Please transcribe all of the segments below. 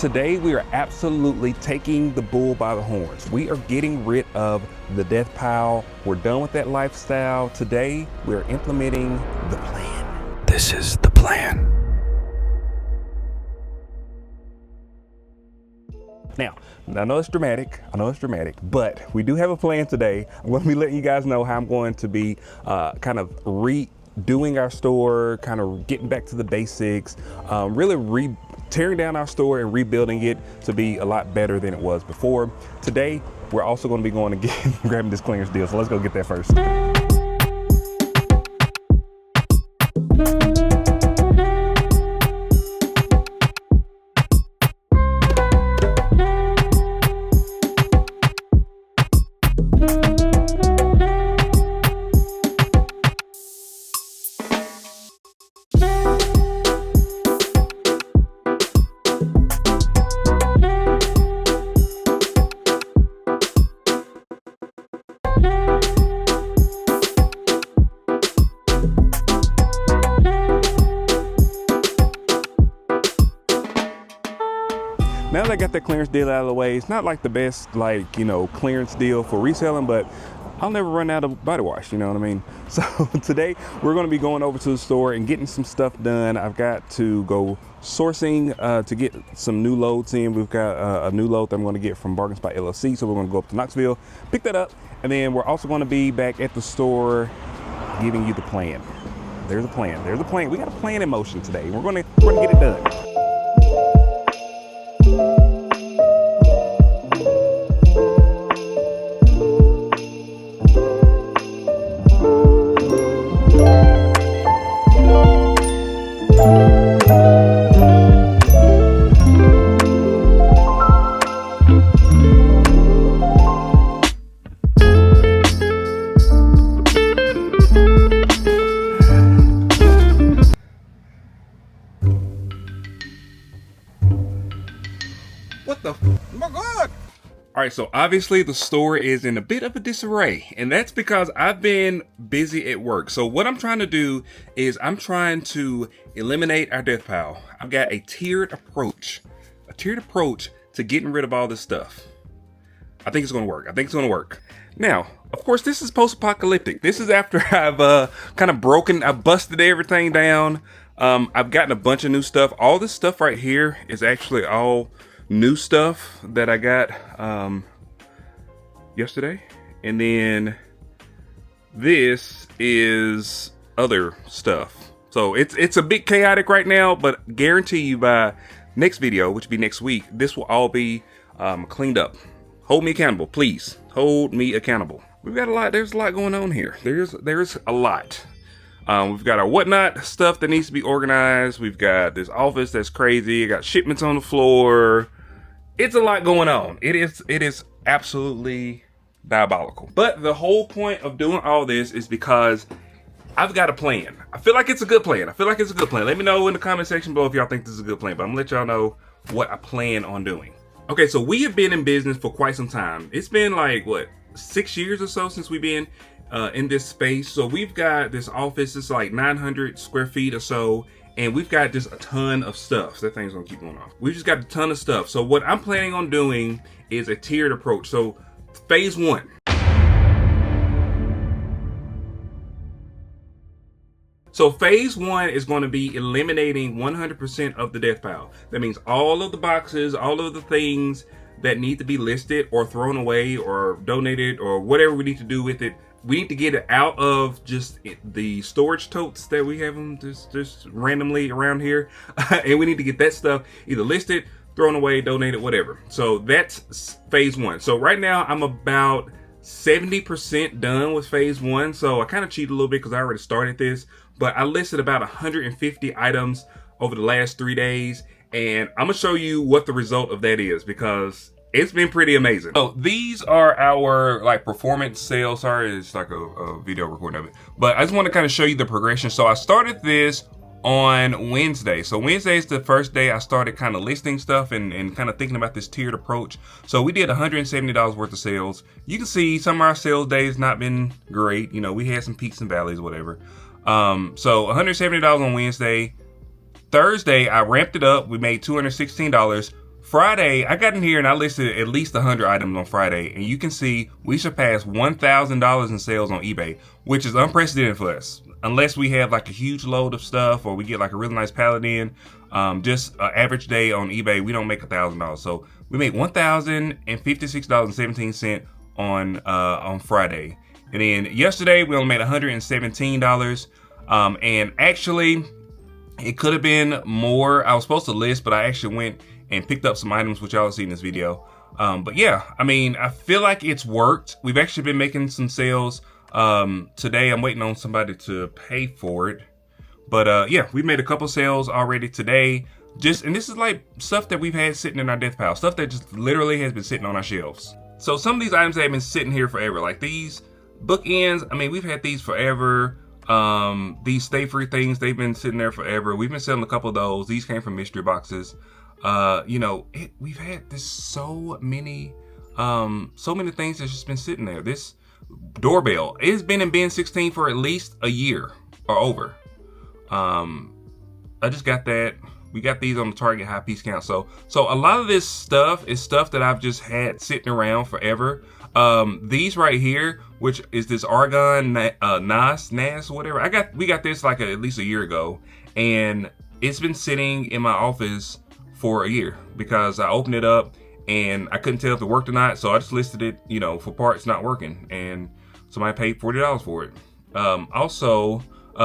Today, we are absolutely taking the bull by the horns. We are getting rid of the death pile. We're done with that lifestyle. Today, we're implementing the plan. This is the plan. Now, I know it's dramatic, but we do have a plan today. I'm going to be letting you guys know how I'm going to be kind of redoing our store, kind of getting back to the basics, really tearing down our store and rebuilding it to be a lot better than it was before. Today, we're also going to be going again, grabbing this clearance deal. So let's go get that first. Now that I got that clearance deal out of the way, it's not like the best, clearance deal for reselling, but I'll never run out of body wash, you know what I mean? So today we're gonna be going over to the store and getting some stuff done. I've got to go sourcing to get some new loads in. We've got a new load that I'm gonna get from Bargain Spot LLC. So we're gonna go up to Knoxville, pick that up, and then we're also gonna be back at the store giving you the plan. There's a plan, there's a plan. We got a plan in motion today. We're gonna get it done. What the? Oh my God! All right, so obviously the store is in a bit of a disarray, and that's because I've been busy at work. So what I'm trying to do is I'm trying to eliminate our death pile. I've got a tiered approach to getting rid of all this stuff. I think it's gonna work. Now, of course, this is post-apocalyptic. This is after I've I've busted everything down. I've gotten a bunch of new stuff. All this stuff right here is actually all new stuff that I got yesterday, and then this is other stuff. So it's a bit chaotic right now, but guarantee you by next video, which will be next week, this will all be cleaned up. Hold me accountable, please. Hold me accountable. We've got a lot. There's a lot going on here. There's a lot. We've got our whatnot stuff that needs to be organized. We've got this office that's crazy. I got shipments on the floor. It's a lot going on. It is absolutely diabolical. But the whole point of doing all this is because I've got a plan. I feel like it's a good plan. Let me know in the comment section below if y'all think this is a good plan. But I'm gonna let y'all know what I plan on doing. Okay, so we have been in business for quite some time. It's been like, what, 6 years or so since we've been in this space. So we've got this office. It's like 900 square feet or so. And we've got just a ton of stuff. So that thing's gonna keep going off. We've just got a ton of stuff. So what I'm planning on doing is a tiered approach. So phase one. So phase one is going to be eliminating 100% of the death pile. That means all of the boxes, all of the things that need to be listed or thrown away or donated or whatever we need to do with it. We need to get it out of just the storage totes that we have them just randomly around here. And we need to get that stuff either listed, thrown away, donated, whatever. So that's phase one. So right now I'm about 70% done with phase one. So I kind of cheated a little bit because I already started this, but I listed about 150 items over the last 3 days. And I'm gonna show you what the result of that is because it's been pretty amazing. So these are our performance sales. Sorry, it's like a video recording of it. But I just want to kind of show you the progression. So I started this on Wednesday. So Wednesday is the first day I started kind of listing stuff and kind of thinking about this tiered approach. So we did $170 worth of sales. You can see some of our sales days not been great. You know, we had some peaks and valleys, whatever. So $170 on Wednesday. Thursday, I ramped it up. We made $216. Friday, I got in here and I listed at least 100 items on Friday, and you can see we surpassed $1,000 in sales on eBay, which is unprecedented for us. Unless we have like a huge load of stuff or we get like a really nice pallet in, just an average day on eBay, we don't make $1,000. So we made $1,056.17 on Friday. And then yesterday we only made $117. And actually, it could have been more. I was supposed to list, but I actually went and picked up some items, which y'all will see in this video. But yeah, I mean, I feel like it's worked. We've actually been making some sales. Today I'm waiting on somebody to pay for it. But yeah, we made a couple sales already today. And this is like stuff that we've had sitting in our death pile. Stuff that just literally has been sitting on our shelves. So some of these items have been sitting here forever. Like these bookends, I mean, we've had these forever. These stay free things, they've been sitting there forever. We've been selling a couple of those. These came from mystery boxes. We've had this so many things that's just been sitting there. This doorbell, it's been in bin 16 for at least a year or over. I just got that. We got these on the Target high piece count. So a lot of this stuff is stuff that I've just had sitting around forever. These right here, which is this argon NAS, whatever. We got this like at least a year ago, and it's been sitting in my office for a year because I opened it up and I couldn't tell if it worked or not. So I just listed it, for parts not working, and somebody paid $40 for it. Also,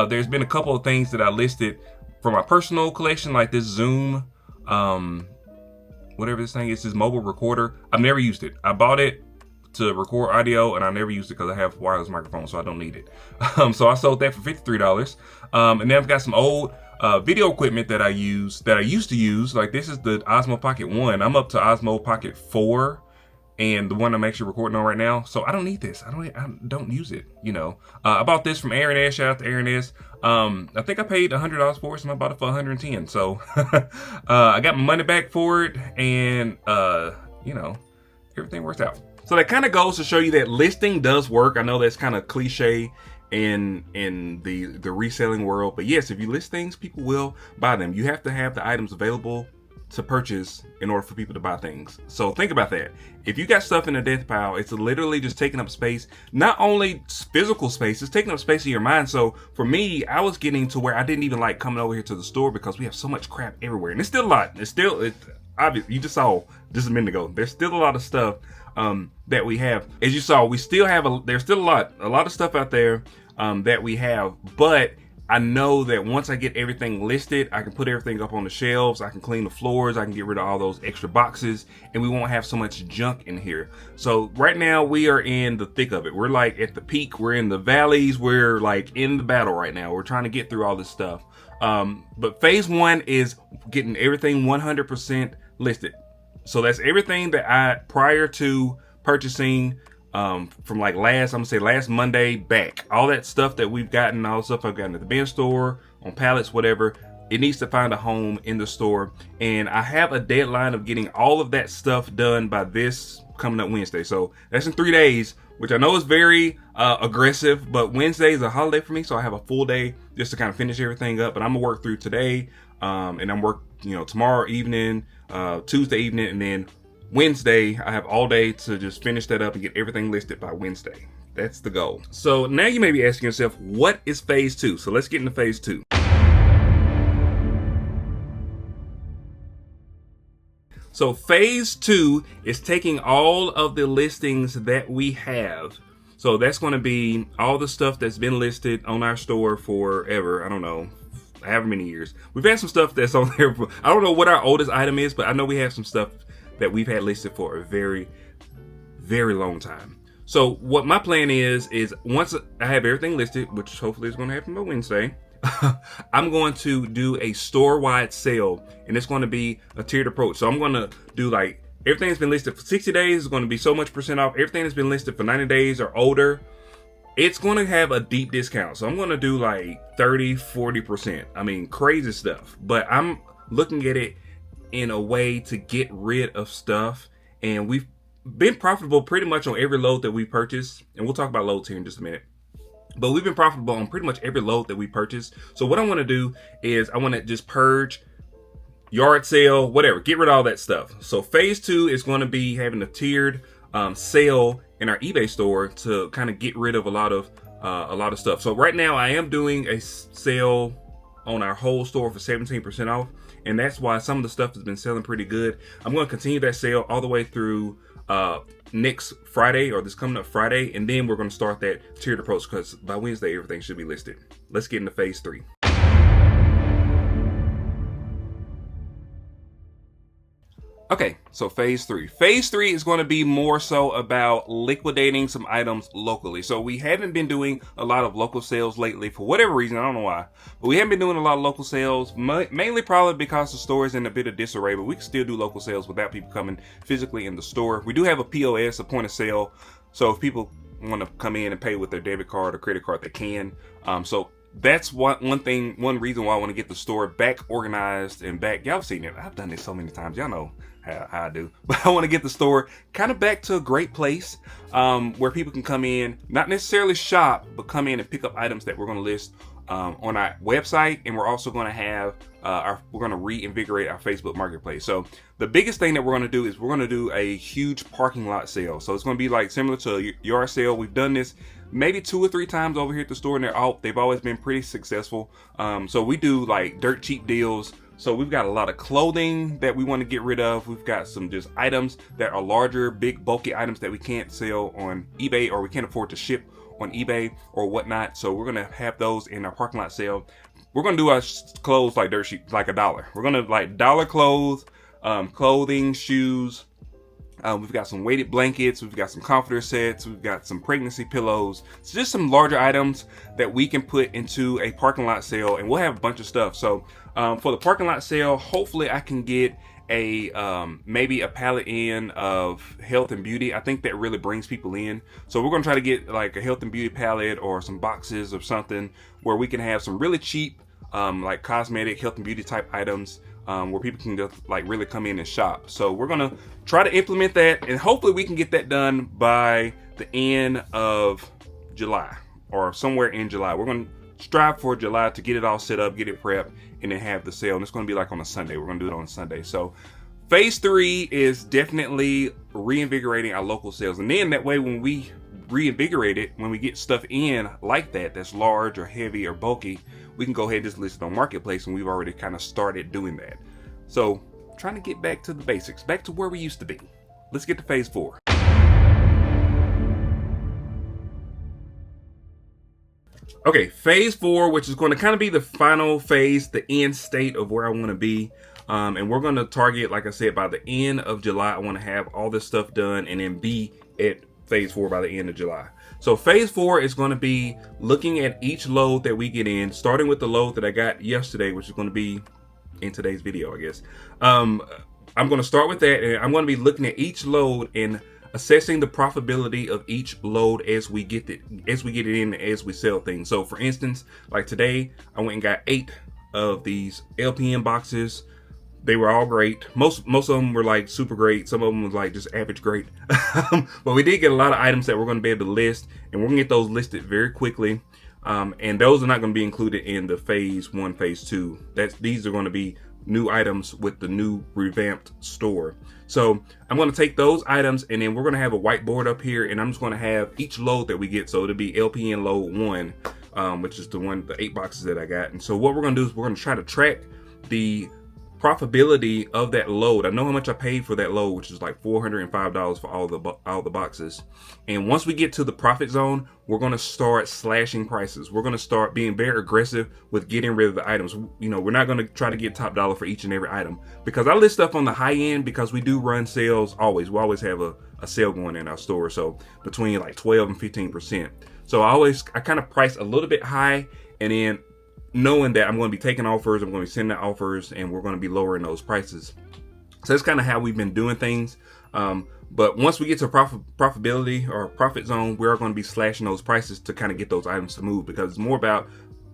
there's been a couple of things that I listed for my personal collection, like this Zoom, whatever this thing is, this mobile recorder. I've never used it. I bought it to record audio, and I never used it because I have wireless microphone, so I don't need it. So I sold that for $53. And then I've got some old video equipment that I used to use. Like this is the Osmo Pocket 1. I'm up to Osmo Pocket 4, and the one I'm actually recording on right now. So I don't need this. I don't use it. I bought this from Aaron S. Shout out to Aaron S. I think I paid $100 for it, and I bought it for $110. So I got my money back for it, and everything worked out. So that kind of goes to show you that listing does work. I know that's kind of cliche in the reselling world, but yes, if you list things, people will buy them. You have to have the items available to purchase in order for people to buy things. So think about that. If you got stuff in a death pile, it's literally just taking up space. Not only physical space, it's taking up space in your mind. So for me, I was getting to where I didn't even like coming over here to the store because we have so much crap everywhere, and it's still a lot. It's obvious. You just saw just a minute ago. There's still a lot of stuff that we have. As you saw, we still have there's still a lot of stuff out there that we have, but I know that once I get everything listed, I can put everything up on the shelves, I can clean the floors, I can get rid of all those extra boxes, and we won't have so much junk in here. So right now we are in the thick of it. We're like at the peak, we're in the valleys, we're like in the battle right now. We're trying to get through all this stuff. But phase 1 is getting everything 100% listed. So that's everything that prior to purchasing from like last Monday back, all that stuff that we've gotten, all the stuff I've gotten at the bin store, on pallets, whatever, it needs to find a home in the store. And I have a deadline of getting all of that stuff done by this coming up Wednesday. So that's in 3 days, which I know is very aggressive, but Wednesday is a holiday for me, so I have a full day just to kind of finish everything up. But I'm gonna work through today, and I'm tomorrow evening, Tuesday evening, and then Wednesday I have all day to just finish that up and get everything listed by Wednesday. That's the goal. So now you may be asking yourself, what is phase 2? So let's get into phase 2. So phase 2 is taking all of the listings that we have. So that's going to be all the stuff that's been listed on our store forever. I don't know, however many years. We've had some stuff that's on there for, I don't know what our oldest item is, but I know we have some stuff that we've had listed for a very, very long time. So what my plan is once I have everything listed, which hopefully is going to happen by Wednesday, I'm going to do a store-wide sale, and it's going to be a tiered approach. So I'm going to do like everything that's been listed for 60 days is going to be so much % off. Everything that's been listed for 90 days or older, it's going to have a deep discount. So I'm going to do like 30, 40%. I mean, crazy stuff. But I'm looking at it in a way to get rid of stuff, and we've been profitable pretty much on every load that we purchased, and we'll talk about loads here in just a minute. But we've been profitable on pretty much every load that we purchased. So what I want to do is I want to just purge yard sale, whatever. Get rid of all that stuff. So phase 2 is going to be having a tiered sale in our eBay store to kind of get rid of a lot of stuff. So right now I am doing a sale on our whole store for 17% off, and that's why some of the stuff has been selling pretty good. I'm going to continue that sale all the way through next Friday, or this coming up Friday, and then we're going to start that tiered approach, because by Wednesday everything should be listed. Let's get into phase 3. Okay, so phase 3. Phase 3 is going to be more so about liquidating some items locally. So we haven't been doing a lot of local sales lately for whatever reason. I don't know why, but we haven't been doing a lot of local sales, mainly probably because the store is in a bit of disarray, but we can still do local sales without people coming physically in the store. We do have a POS, a point of sale. So if people want to come in and pay with their debit card or credit card, they can. So that's one reason why I want to get the store back organized and back. Y'all have seen it. I've done this so many times. Y'all know how I do. But I want to get the store kind of back to a great place where people can come in, not necessarily shop, but come in and pick up items that we're going to list on our website. And we're also going to have we're going to reinvigorate our Facebook marketplace. So the biggest thing that we're going to do is we're going to do a huge parking lot sale. So it's going to be like similar to a yard sale. We've done this maybe 2 or 3 times over here at the store, and they've always been pretty successful. So we do like dirt cheap deals. So we've got a lot of clothing that we want to get rid of. We've got some just items that are larger, big, bulky items that we can't sell on eBay, or we can't afford to ship on eBay or whatnot. So we're going to have those in our parking lot sale. We're going to do our clothes like dirt cheap, like $1. We're going to like dollar clothes, clothing, shoes. We've got some weighted blankets. We've got some comforter sets. We've got some pregnancy pillows. It's just some larger items that we can put into a parking lot sale, and we'll have a bunch of stuff. So for the parking lot sale, hopefully I can get maybe a pallet in of health and beauty. I think that really brings people in. So we're going to try to get like a health and beauty pallet or some boxes or something where we can have some really cheap like cosmetic, health and beauty type items where people can just like really come in and shop. So we're going to try to implement that, and hopefully we can get that done by the end of July or somewhere in July. We're going to strive for July to get it all set up, get it prepped, and then have the sale. And it's going to be like on a Sunday. We're going to do it on a Sunday. So phase 3 is definitely reinvigorating our local sales. And then that way, when we reinvigorate it, when we get stuff in like that's large or heavy or bulky, we can go ahead and just list it on Marketplace, and we've already kind of started doing that. So trying to get back to the basics, back to where we used to be. Let's get to phase 4. Okay, phase 4, which is going to kind of be the final phase, the end state of where I want to be. And we're going to target, like I said, by the end of July, I want to have all this stuff done and then be at phase 4 by the end of July. So phase 4 is going to be looking at each load that we get in, starting with the load that I got yesterday, which is going to be in today's video, I guess. I'm going to start with that, and I'm going to be looking at each load and assessing the profitability of each load as we get it in, as we sell things. So for instance, like today, I went and got 8 of these LPN boxes. They were all great. Most of them were like super great. Some of them was like just average great. But we did get a lot of items that we're going to be able to list, and we're going to get those listed very quickly. And those are not going to be included in the phase 1, phase 2. These are going to be new items with the new revamped store. So I'm going to take those items, and then we're going to have a whiteboard up here, and I'm just going to have each load that we get. So it'll be LPN load 1, which is the 8 boxes that I got. And so what we're going to do is we're going to try to track the profitability of that load. I know how much I paid for that load, which is like $405 for all the boxes. And once we get to the profit zone, we're going to start slashing prices. We're going to start being very aggressive with getting rid of the items. You know, we're not going to try to get top dollar for each and every item, because I list stuff on the high end because we do run sales always. We always have a sale going in our store. So between like 12 and 15%. So I kind of price a little bit high, and then knowing that I'm going to be taking offers, I'm going to be sending offers, and we're going to be lowering those prices. So that's kind of how we've been doing things. But once we get to profitability or profit zone, we're going to be slashing those prices to kind of get those items to move, because it's more about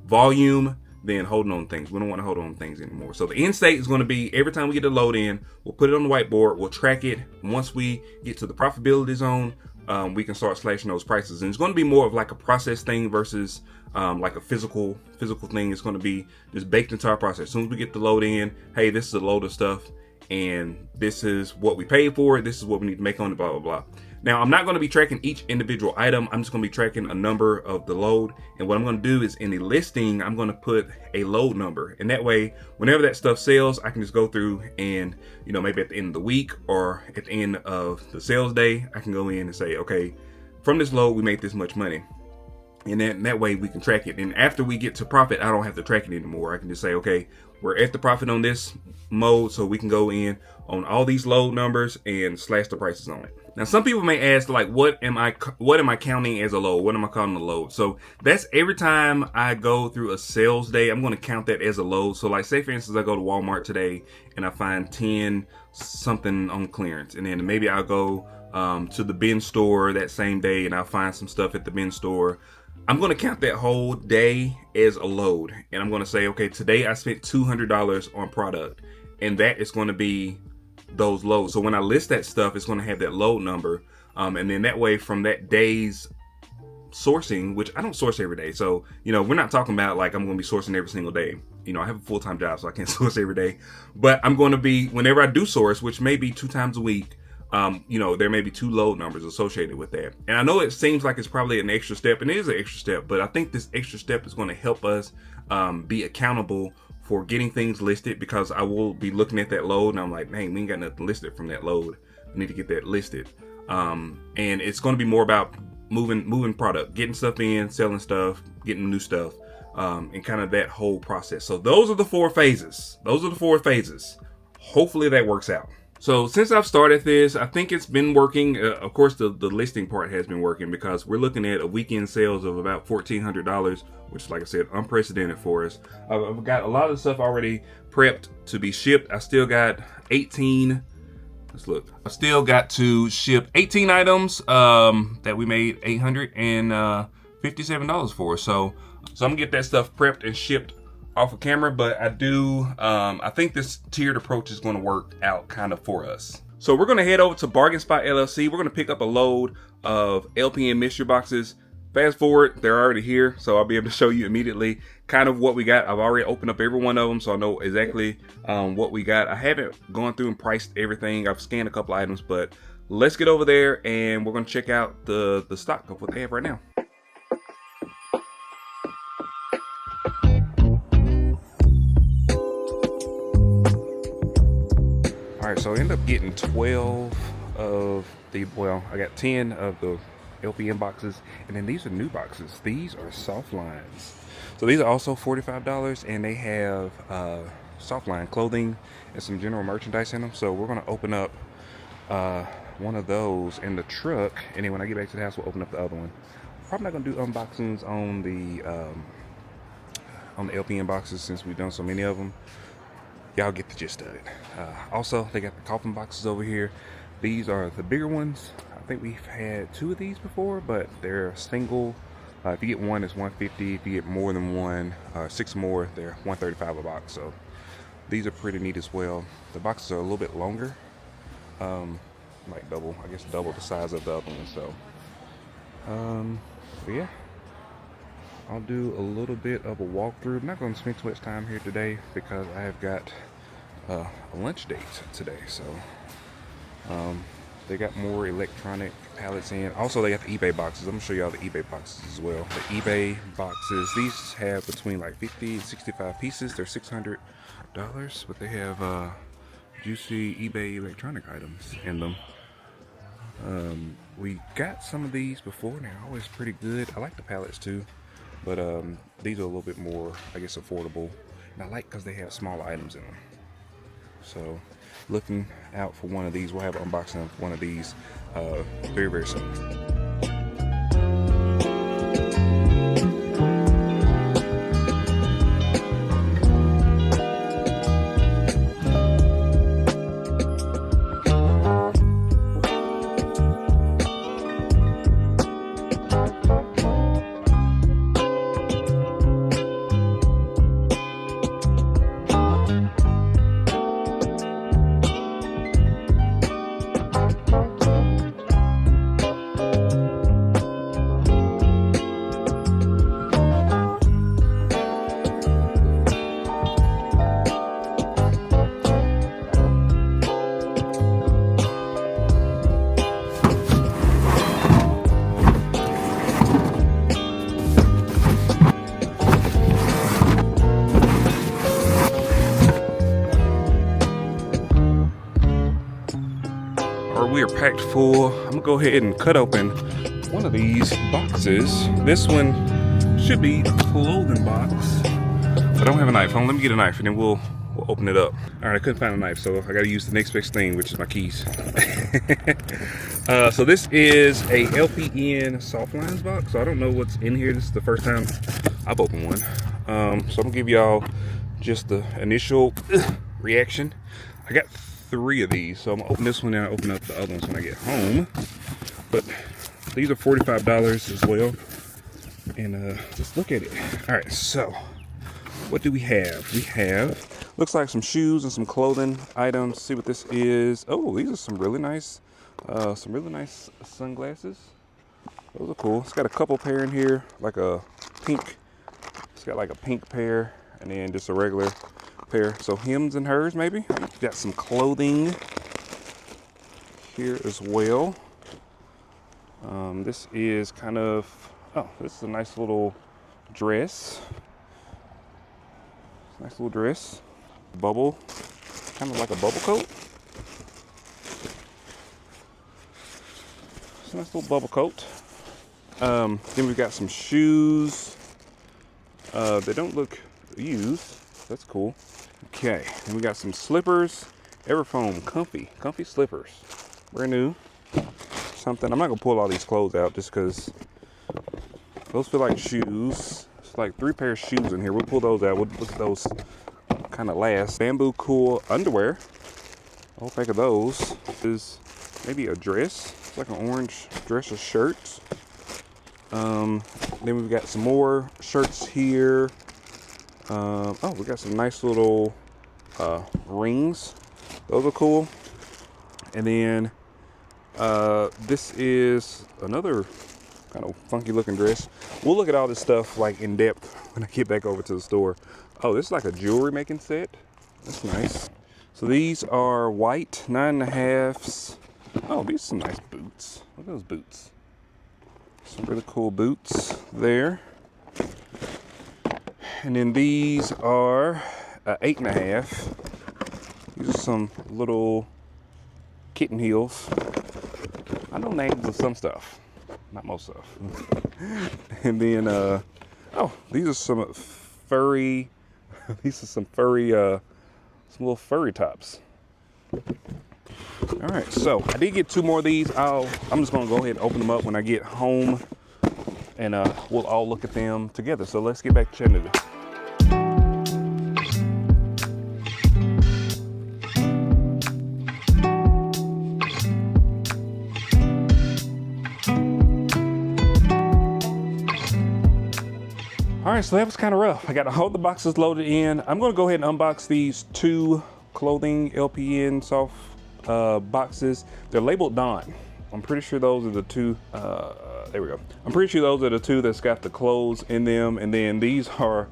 volume than holding on things. We don't want to hold on to things anymore. So the end state is going to be every time we get a load in, we'll put it on the whiteboard, we'll track it. Once we get to the profitability zone, we can start slashing those prices. And it's going to be more of like a process thing versus like a physical thing. It's going to be just baked into our process. As soon as we get the load in, hey, this is a load of stuff, and this is what we paid for it. This is what we need to make on it, blah, blah, blah. Now, I'm not going to be tracking each individual item. I'm just going to be tracking a number of the load. And what I'm going to do is in the listing, I'm going to put a load number. And that way, whenever that stuff sells, I can just go through and, you know, maybe at the end of the week or at the end of the sales day, I can go in and say, okay, from this load, we made this much money. And then that way we can track it. And after we get to profit, I don't have to track it anymore. I can just say, okay, we're at the profit on this mode, so we can go in on all these load numbers and slash the prices on it. Now, some people may ask, like, what am I counting as a load? What am I calling a load? So that's every time I go through a sales day, I'm going to count that as a load. So like, say for instance, I go to Walmart today and I find 10 something on clearance, and then maybe I'll go to the bin store that same day and I'll find some stuff at the bin store. I'm going to count that whole day as a load, and I'm going to say, okay, today I spent $200 on product, and that is going to be those loads. So when I list that stuff, it's going to have that load number, and then that way from that day's sourcing, which I don't source every day, so you know, we're not talking about like I'm going to be sourcing every single day. You know, I have a full-time job, so I can't source every day, but I'm going to be, whenever I do source, which may be 2 times a week, you know, there may be 2 load numbers associated with that. And I know it seems like it's probably an extra step, and it is an extra step, but I think this extra step is going to help us be accountable for getting things listed, because I will be looking at that load and I'm like, hey, we ain't got nothing listed from that load. We need to get that listed. And it's going to be more about moving product, getting stuff in, selling stuff, getting new stuff, and kind of that whole process. So those are the 4 phases. Hopefully that works out. So since I've started this, I think it's been working. Of course, the listing part has been working, because we're looking at a weekend sales of about $1,400, which, like I said, unprecedented for us. I've got a lot of stuff already prepped to be shipped. I still got 18. Let's look. I still got to ship 18 items that we made $857 for. So I'm gonna get that stuff prepped and shipped off of camera, but I think this tiered approach is going to work out kind of for us. So we're going to head over to Bargain Spot LLC. We're going to pick up a load of LPN mystery boxes. Fast forward, they're already here, so I'll be able to show you immediately kind of what we got. I've already opened up every one of them, so I know exactly what we got. I haven't gone through and priced everything. I've scanned a couple items, but let's get over there and we're going to check out the stock of what they have right now. So I ended up getting 12 of the, well, I got 10 of the LPN boxes, and then these are new boxes. These are soft lines. So these are also $45, and they have soft line clothing and some general merchandise in them. So we're gonna open up one of those in the truck, and then when I get back to the house, we'll open up the other one. Probably not gonna do unboxings on the LPN boxes since we've done so many of them. Y'all get the gist of it. Also, they got the coffin boxes over here. These are the bigger ones. I think we've had 2 of these before, but they're single. If you get one, it's $150. If you get more than one, 6 more, they're $135 a box. So these are pretty neat as well. The boxes are a little bit longer, like double the size of the other one. So, but yeah. I'll do a little bit of a walkthrough. I'm not going to spend too much time here today because I have got a lunch date today. So they got more electronic pallets in. Also, they got the eBay boxes. I'm going to show you all the eBay boxes as well. The eBay boxes, these have between like 50 and 65 pieces. They're $600, but they have juicy eBay electronic items in them. We got some of these before, and they're always pretty good. I like the pallets too. But these are a little bit more, I guess, affordable. And I like because they have small items in them. So looking out for one of these. We'll have an unboxing of one of these very, very soon. or we are packed full. I'm gonna go ahead and cut open one of these boxes. This one should be a clothing box. I don't have a knife. Let me get a knife and then we'll open it up. All right, I couldn't find a knife, so I gotta use the next best thing, which is my keys. So this is a LPN soft lines box. So I don't know what's in here. This is the first time I've opened one. So I'm gonna give y'all just the initial reaction. I got 3 of these, so I'm gonna open this one and I'll open up the other ones when I get home. But these are $45 as well. And let's look at it. All right, so what do we have? We have, looks like some shoes and some clothing items. See what this is. Oh, these are some really nice sunglasses. Those are cool. It's got a couple pair in here, like a pink. It's got like a pink pair and then just a regular pair. So hims and hers maybe. Got some clothing here as well. This is kind of, oh, this is a nice little dress. Nice little dress. Bubble, kind of like a bubble coat. It's a nice little bubble coat. Then we've got some shoes. They don't look used. That's cool. Okay, and we got some slippers. Everfoam, comfy slippers. Brand new. Something. I'm not gonna pull all these clothes out just because those feel like shoes. It's like 3 pairs of shoes in here. We'll pull those out. We'll look at those kind of last. Bamboo Cool underwear. A whole pack of those. This is maybe a dress. It's like an orange dress or shirts. Then we've got some more shirts here. Oh, we got some nice little rings. Those are cool. And then this is another kind of funky looking dress. We'll look at all this stuff like in depth when I get back over to the store. Oh, this is like a jewelry making set. That's nice. So these are white 9.5s. Oh, these are some nice boots. Look at those boots. Some really cool boots there. And then these are 8.5. These are some little kitten heels. I know names of some stuff, not most stuff. And then, oh, these are some furry. These are some furry, some little furry tops. All right, so I did get 2 more of these. I'm just gonna go ahead and open them up when I get home, and we'll all look at them together. So let's get back to Chattanooga. All right, so that was kind of rough. I got all the boxes loaded in. I'm gonna go ahead and unbox these 2 clothing LPN soft boxes. They're labeled Dawn. I'm pretty sure those are the 2, there we go. I'm pretty sure those are the 2 that's got the clothes in them, and then these are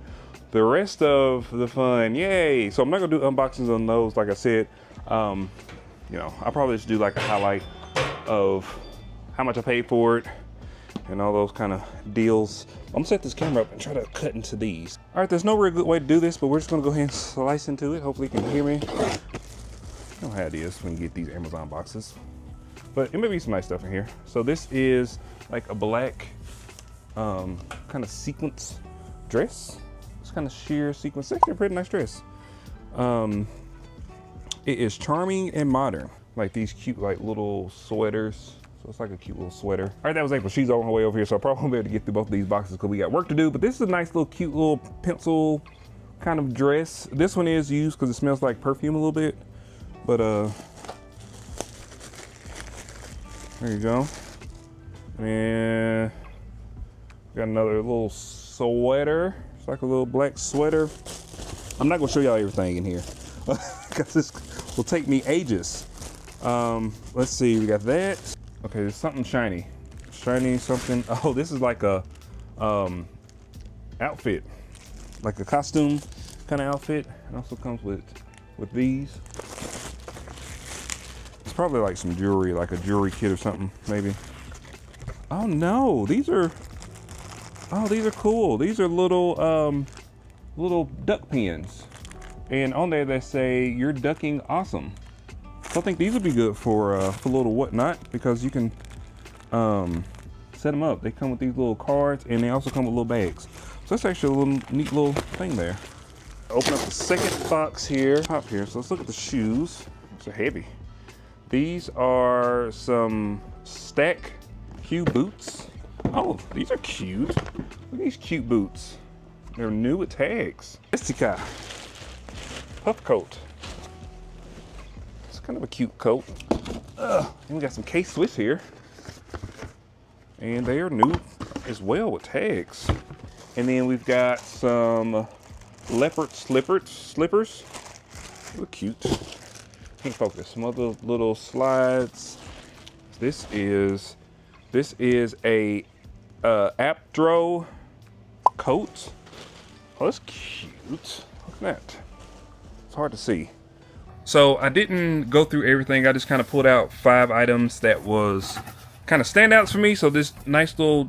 the rest of the fun. Yay! So I'm not gonna do unboxings on those, like I said. You know, I'll probably just do like a highlight of how much I paid for it and all those kind of deals. I'm gonna set this camera up and try to cut into these. All right, there's no real good way to do this, but we're just gonna go ahead and slice into it. Hopefully you can hear me. You know how it is when you get these Amazon boxes. But it may be some nice stuff in here. So this is like a black kind of sequence dress. It's kind of sheer sequence. It's actually a pretty nice dress. It is charming and modern. Like these cute like little sweaters. So it's like a cute little sweater. All right, that was April. She's on her way over here, so I probably won't be able to get through both of these boxes because we got work to do. But this is a nice little cute little pencil kind of dress. This one is used because it smells like perfume a little bit. But there you go. And got another little sweater. It's like a little black sweater. I'm not gonna show y'all everything in here because this will take me ages. Let's see, we got that. Okay, there's something shiny. Shiny something. Oh, this is like a outfit. Like a costume kind of outfit. It also comes with these. It's probably like some jewelry, like a jewelry kit or something, maybe. Oh no, these are cool. These are little little duck pins. And on there they say, "You're ducking awesome." So I think these would be good for a little whatnot, because you can set them up. They come with these little cards, and they also come with little bags. So that's actually a little neat little thing there. Open up the second box here, top here. So let's look at the shoes. They're heavy. These are some Stack Q boots. Oh, these are cute. Look at these cute boots. They're new with tags. Estica puff coat. It's kind of a cute coat. And we got some K-Swiss here. And they are new as well with tags. And then we've got some leopard slippers. They look cute. Can't focus. Some other little slides. This is a Apdro coat. Oh, that's cute. Look at that. It's hard to see. So I didn't go through everything. I just kind of pulled out 5 items that was kind of standouts for me. So this nice little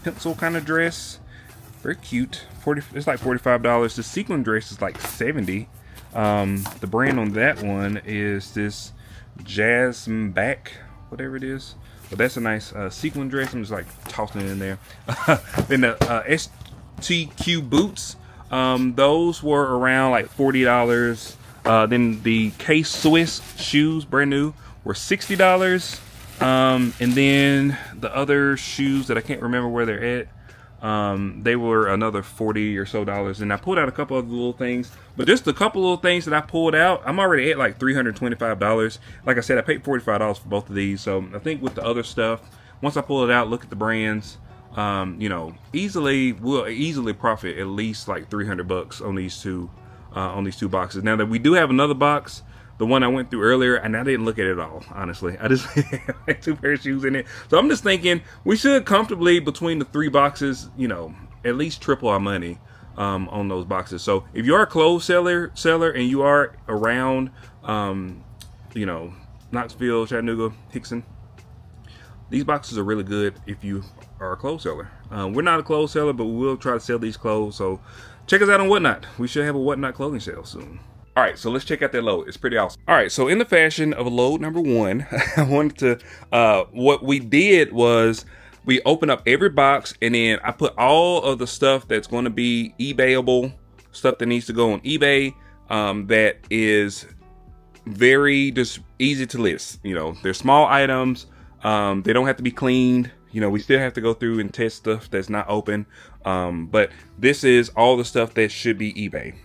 pencil kind of dress, very cute. It's like $45. The sequin dress is like $70. The brand on that one is this Jasmine, whatever it is. But that's a nice sequin dress. I'm just like tossing it in there. Then the STQ boots, those were around like $40. Then the K-Swiss shoes, brand new, were $60. And then the other shoes that I can't remember where they're at, they were another $40 or so. And I pulled out a couple of little things, but just a couple little things that I pulled out, I'm already at like $325. Like I said, I paid $45 for both of these. So I think with the other stuff, once I pull it out, look at the brands, you know, we'll easily profit at least like $300 on these two boxes. Now that we do have another box, the one I went through earlier, and I didn't look at it all, honestly. I just had 2 pairs of shoes in it. So I'm just thinking we should comfortably, between the 3 boxes, you know, at least triple our money on those boxes. So if you are a clothes seller and you are around, you know, Knoxville, Chattanooga, Hickson, these boxes are really good if you are a clothes seller. We're not a clothes seller, but we will try to sell these clothes. So check us out on Whatnot. We should have a Whatnot clothing sale soon. All right, so let's check out that load. It's pretty awesome. All right, so in the fashion of load number 1, I wanted to, what we did was we opened up every box, and then I put all of the stuff that's going to be eBayable, stuff that needs to go on eBay, that is very just easy to list. You know, they're small items. They don't have to be cleaned. You know, we still have to go through and test stuff that's not open. But this is all the stuff that should be eBay.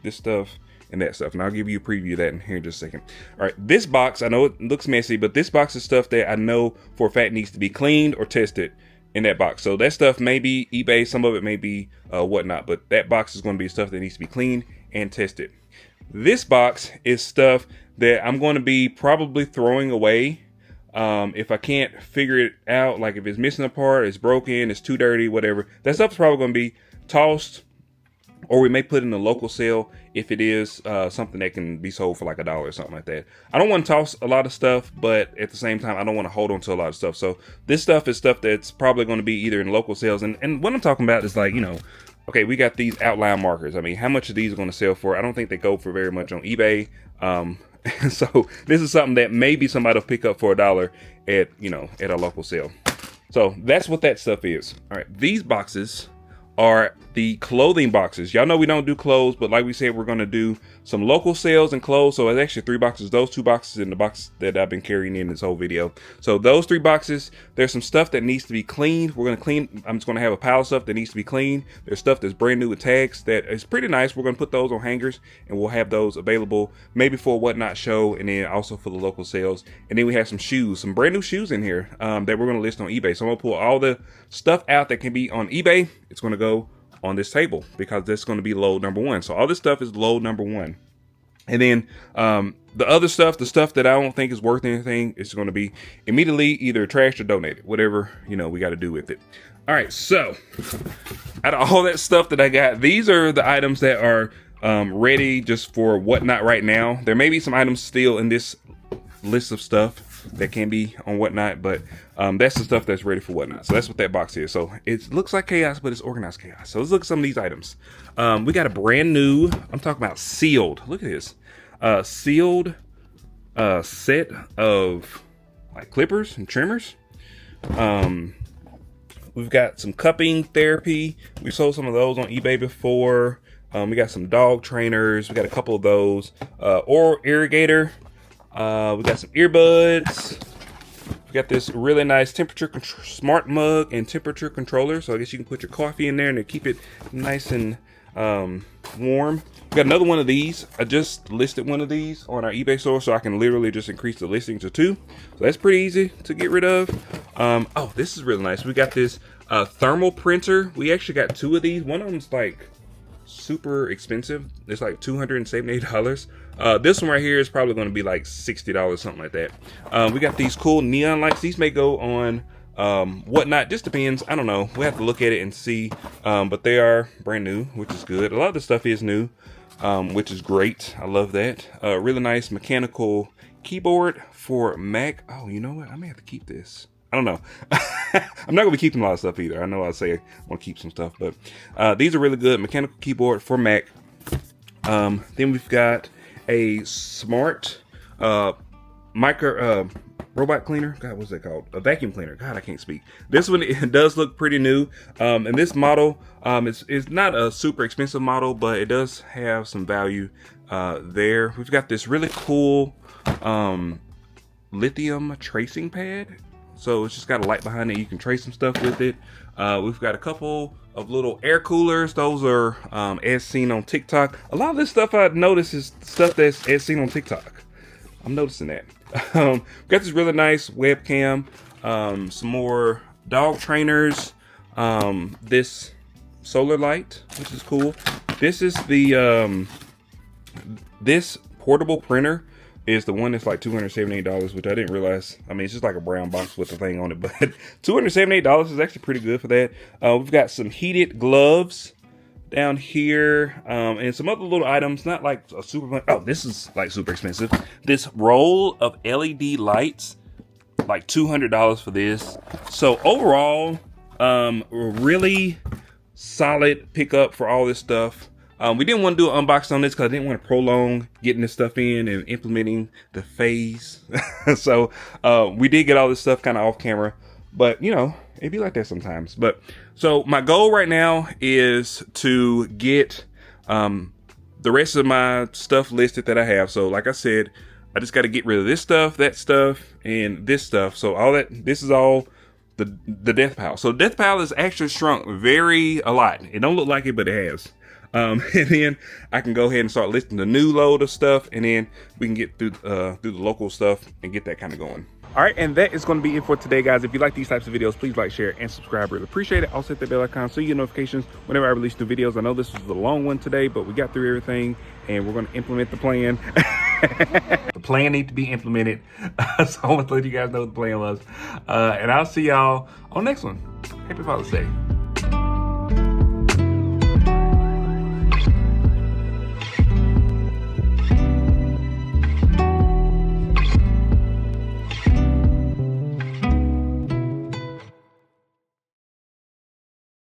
This stuff and that stuff. And I'll give you a preview of that in here in just a second. All right, this box, I know it looks messy, but this box is stuff that I know for a fact needs to be cleaned or tested in that box. So that stuff may be eBay, some of it may be Whatnot, but that box is going to be stuff that needs to be cleaned and tested. This box is stuff that I'm going to be probably throwing away. If I can't figure it out, like if it's missing a part, it's broken, it's too dirty, whatever, that stuff's probably going to be tossed, or we may put in a local sale if it is something that can be sold for like $1 or something like that. I don't want to toss a lot of stuff, but at the same time, I don't want to hold on to a lot of stuff. So this stuff is stuff that's probably going to be either in local sales. And what I'm talking about is like, you know, okay, we got these outline markers. I mean, how much are these going to sell for? I don't think they go for very much on eBay. So this is something that maybe somebody will pick up for $1 at, you know, at a local sale. So that's what that stuff is. All right, these boxes are the clothing boxes. Y'all know we don't do clothes, but like we said, we're going to do some local sales and clothes. So it's actually 3 boxes, those 2 boxes in the box that I've been carrying in this whole video. So those 3 boxes, there's some stuff that needs to be cleaned. We're going to clean. I'm just going to have a pile of stuff that needs to be cleaned. There's stuff that's brand new with tags that is pretty nice. We're going to put those on hangers, and we'll have those available maybe for a Whatnot show, and then also for the local sales. And then we have some shoes, some brand new shoes in here that we're going to list on eBay. So I'm going to pull all the stuff out that can be on eBay. It's going to go on this table because that's going to be load number 1. So all this stuff is load number 1. And then the other stuff, the stuff that I don't think is worth anything, is going to be immediately either trashed or donated, whatever, you know, we got to do with it. All right, so out of all that stuff that I got, these are the items that are ready just for Whatnot right now. There may be some items still in this list of stuff that can be on Whatnot, but that's the stuff that's ready for Whatnot. So that's what that box is. So it looks like chaos, but it's organized chaos. So let's look at some of these items. We got a brand new, I'm talking about sealed, look at this, sealed set of like clippers and trimmers. We've got some cupping therapy. We sold some of those on eBay before. We got some dog trainers. We got a couple of those. Oral irrigator. We got some earbuds. We got this really nice smart mug and temperature controller. So I guess you can put your coffee in there and keep it nice and warm. We got another one of these. I just listed one of these on our eBay store, so I can literally just increase the listing to 2. So that's pretty easy to get rid of. Oh, this is really nice. We got this thermal printer. We actually got 2 of these. One of them's like super expensive. It's like $278. This one right here is probably going to be like $60, something like that. We got these cool neon lights. These may go on whatnot, just depends. I don't know, we have to look at it and see, but they are brand new, which is good. A lot of the stuff is new, which is great. I love that. Really nice mechanical keyboard for Mac. Oh, you know what, I may have to keep this. I don't know. I'm not gonna be keeping a lot of stuff either. I know I say I want to keep some stuff, but these are really good. Mechanical keyboard for Mac. Then we've got a smart robot cleaner. God, what's that called? A vacuum cleaner. God, I can't speak. This one, it does look pretty new. And this model, it's not a super expensive model, but it does have some value there. We've got this really cool lithium tracing pad. So it's just got a light behind it. You can trace some stuff with it. We've got a couple of little air coolers. Those are as seen on TikTok. A lot of this stuff I've noticed is stuff that's as seen on TikTok. I'm noticing that. We've got this really nice webcam. Some more dog trainers. This solar light, which is cool. This is the this portable printer is the one that's like $278, which I didn't realize. I mean, it's just like a brown box with the thing on it, but $278 is actually pretty good for that. We've got some heated gloves down here, and some other little items, not like a super, oh, this is like super expensive. This roll of LED lights, like $200 for this. So overall, really solid pickup for all this stuff. We didn't want to do an unboxing on this because I didn't want to prolong getting this stuff in and implementing the phase. So we did get all this stuff kind of off camera, but you know, it'd be like that sometimes. But so my goal right now is to get the rest of my stuff listed that I have. So like I said, I just got to get rid of this stuff, that stuff, and this stuff. So all that, this is all the death pile. So death pile is actually shrunk a lot. It don't look like it, but it has. And then I can go ahead and start listing the new load of stuff, and then we can get through the local stuff and get that kind of going. All right, and that is going to be it for today, guys. If you like these types of videos, please like, share, and subscribe. Really appreciate it. Also hit the bell icon so you get notifications whenever I release new videos. I know this was a long one today, but we got through everything, and we're going to implement the plan. The plan needs to be implemented. So I want to let you guys know what the plan was. And I'll see y'all on the next one. Happy Father's Day.